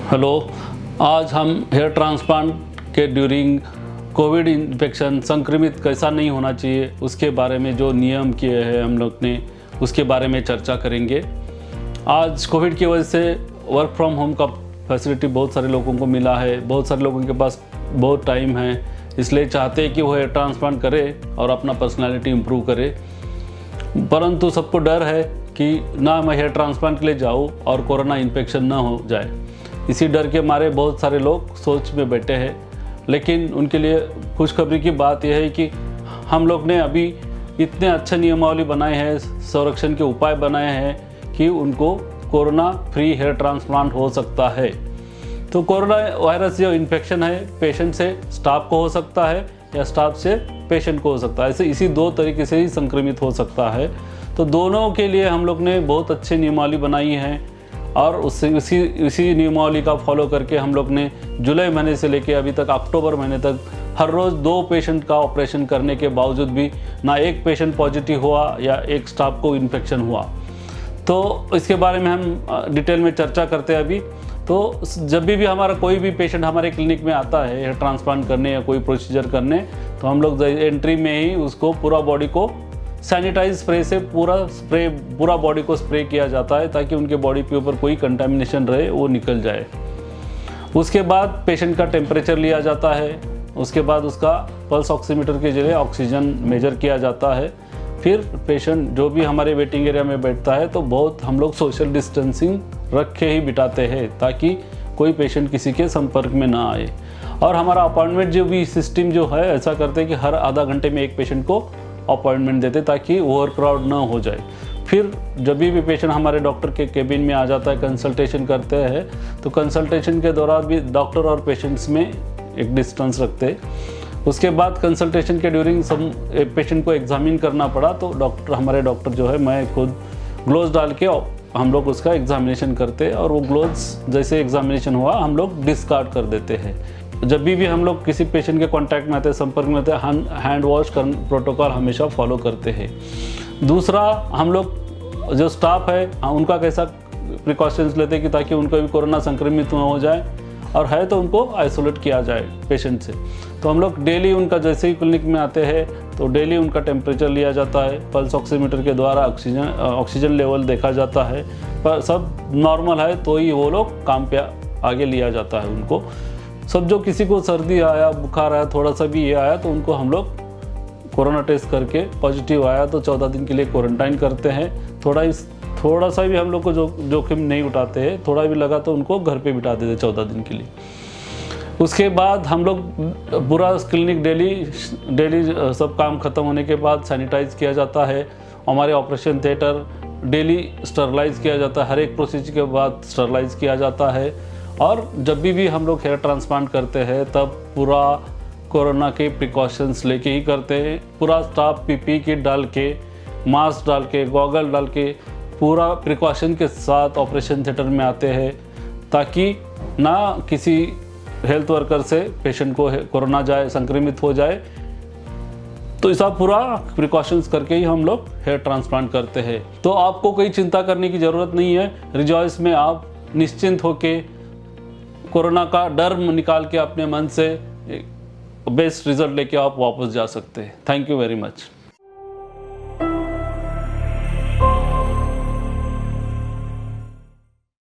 Hello, आज हम hair transplant के ड्यूरिंग कोविड इन्फेक्शन संक्रमित कैसा नहीं होना चाहिए उसके बारे में जो नियम किए हैं हम लोग ने उसके बारे में चर्चा करेंगे। आज कोविड की वजह से वर्क फ्रॉम होम का फैसिलिटी बहुत सारे लोगों को मिला है, बहुत सारे लोगों के पास बहुत टाइम है, इसलिए चाहते हैं कि वो हेयर ट्रांसप्लांट करे और अपना पर्सनालिटी इम्प्रूव करे। परंतु सबको डर है कि ना मैं हेयर ट्रांसप्लांट के लिए जाऊँ और कोरोना इन्फेक्शन ना हो जाए। इसी डर के मारे बहुत सारे लोग सोच में बैठे हैं। लेकिन उनके लिए खुशखबरी की बात यह है कि हम लोग ने अभी इतने अच्छे नियमावली बनाए हैं, संरक्षण के उपाय बनाए हैं कि उनको कोरोना फ्री हेयर ट्रांसप्लांट हो सकता है। तो कोरोना वायरस जो इन्फेक्शन है पेशेंट से स्टाफ को हो सकता है या स्टाफ से पेशेंट को हो सकता है, ऐसे इसी दो तरीके से ही संक्रमित हो सकता है। तो दोनों के लिए हम लोग ने बहुत अच्छे नियमावली बनाई हैं और उसी नियमावली का फॉलो करके हम लोग ने जुलाई महीने से लेकर अभी तक अक्टूबर महीने तक हर रोज़ 2 पेशेंट का ऑपरेशन करने के बावजूद भी ना एक पेशेंट पॉजिटिव हुआ या एक स्टाफ को इन्फेक्शन हुआ। तो इसके बारे में हम डिटेल में चर्चा करते हैं अभी। तो जब भी हमारा कोई भी पेशेंट हमारे क्लिनिक में आता है हेयर ट्रांसप्लांट करने या कोई प्रोसीजर करने, तो हम लोग एंट्री में ही उसको पूरा बॉडी को सैनिटाइज स्प्रे से पूरा बॉडी को स्प्रे किया जाता है ताकि उनके बॉडी के ऊपर कोई कंटामिनेशन रहे वो निकल जाए। उसके बाद पेशेंट का टेम्परेचर लिया जाता है, उसके बाद उसका पल्स ऑक्सीमीटर के जरिए ऑक्सीजन मेजर किया जाता है। फिर पेशेंट जो भी हमारे वेटिंग एरिया में बैठता है तो बहुत हम लोग सोशल डिस्टेंसिंग रख के ही बिठाते हैं ताकि कोई पेशेंट किसी के संपर्क में ना आए। और हमारा अपॉइंटमेंट जो भी सिस्टम जो है ऐसा करते हैं कि हर आधा घंटे में एक पेशेंट को अपॉइंटमेंट देते ताकि ओवर क्राउड ना हो जाए। फिर जब भी पेशेंट हमारे डॉक्टर के केबिन में आ जाता है, कंसल्टेशन करते हैं, तो कंसल्टेशन के दौरान भी डॉक्टर और पेशेंट्स में एक डिस्टेंस रखते हैं। उसके बाद कंसल्टेशन के ड्यूरिंग पेशेंट को एग्जामिन करना पड़ा तो हमारे डॉक्टर जो है मैं खुद ग्लोव्स डाल के हम लोग उसका एग्जामिनेशन करते हैं और वो ग्लोव्स जैसे एग्जामिनेशन हुआ हम लोग डिस्कार्ड कर देते हैं। जब भी हम लोग किसी पेशेंट के कांटेक्ट में आते हैं, संपर्क में आते हैं, हैंड वॉश कर प्रोटोकॉल हमेशा फॉलो करते हैं। दूसरा, हम लोग जो स्टाफ है उनका कैसा प्रिकॉशंस लेते हैं कि ताकि उनको भी कोरोना संक्रमित ना हो जाए और है तो उनको आइसोलेट किया जाए पेशेंट से। तो हम लोग डेली उनका जैसे ही क्लिनिक में आते हैं तो डेली उनका टेम्परेचर लिया जाता है, पल्स ऑक्सीमीटर के द्वारा ऑक्सीजन लेवल देखा जाता है, पर सब नॉर्मल है तो ही वो लोग काम पे आगे लिया जाता है उनको। सब जो किसी को सर्दी आया, बुखार आया, थोड़ा सा भी ये आया तो उनको हम लोग कोरोना टेस्ट करके पॉजिटिव आया तो 14 दिन के लिए क्वारंटाइन करते हैं। थोड़ा सा भी हम लोग को जोखिम नहीं उठाते हैं, थोड़ा भी लगा तो उनको घर पे बिठा देते 14 दिन के लिए। उसके बाद हम लोग पूरा क्लिनिक डेली सब काम खत्म होने के बाद सैनिटाइज किया जाता है। हमारे ऑपरेशन थिएटर डेली स्टरलाइज किया जाता है, हर एक प्रोसीजर के बाद स्टरलाइज किया जाता है। और जब भी हम लोग हेयर ट्रांसप्लांट करते हैं तब पूरा कोरोना के प्रिकॉशंस लेके ही करते हैं। पूरा स्टाफ पीपी किट डाल के, मास्क डाल के, गॉगल डाल के पूरा प्रिकॉशन के साथ ऑपरेशन थिएटर में आते हैं ताकि ना किसी हेल्थ वर्कर से पेशेंट को कोरोना संक्रमित हो जाए। तो ऐसा पूरा प्रिकॉशंस करके ही हम लोग हेयर ट्रांसप्लांट करते हैं। तो आपको कोई चिंता करने की ज़रूरत नहीं है। रिजॉइस में आप निश्चिंत होके कोरोना का डर निकाल के अपने मन से बेस्ट रिजल्ट लेके आप वापस जा सकते हैं। Thank you very much.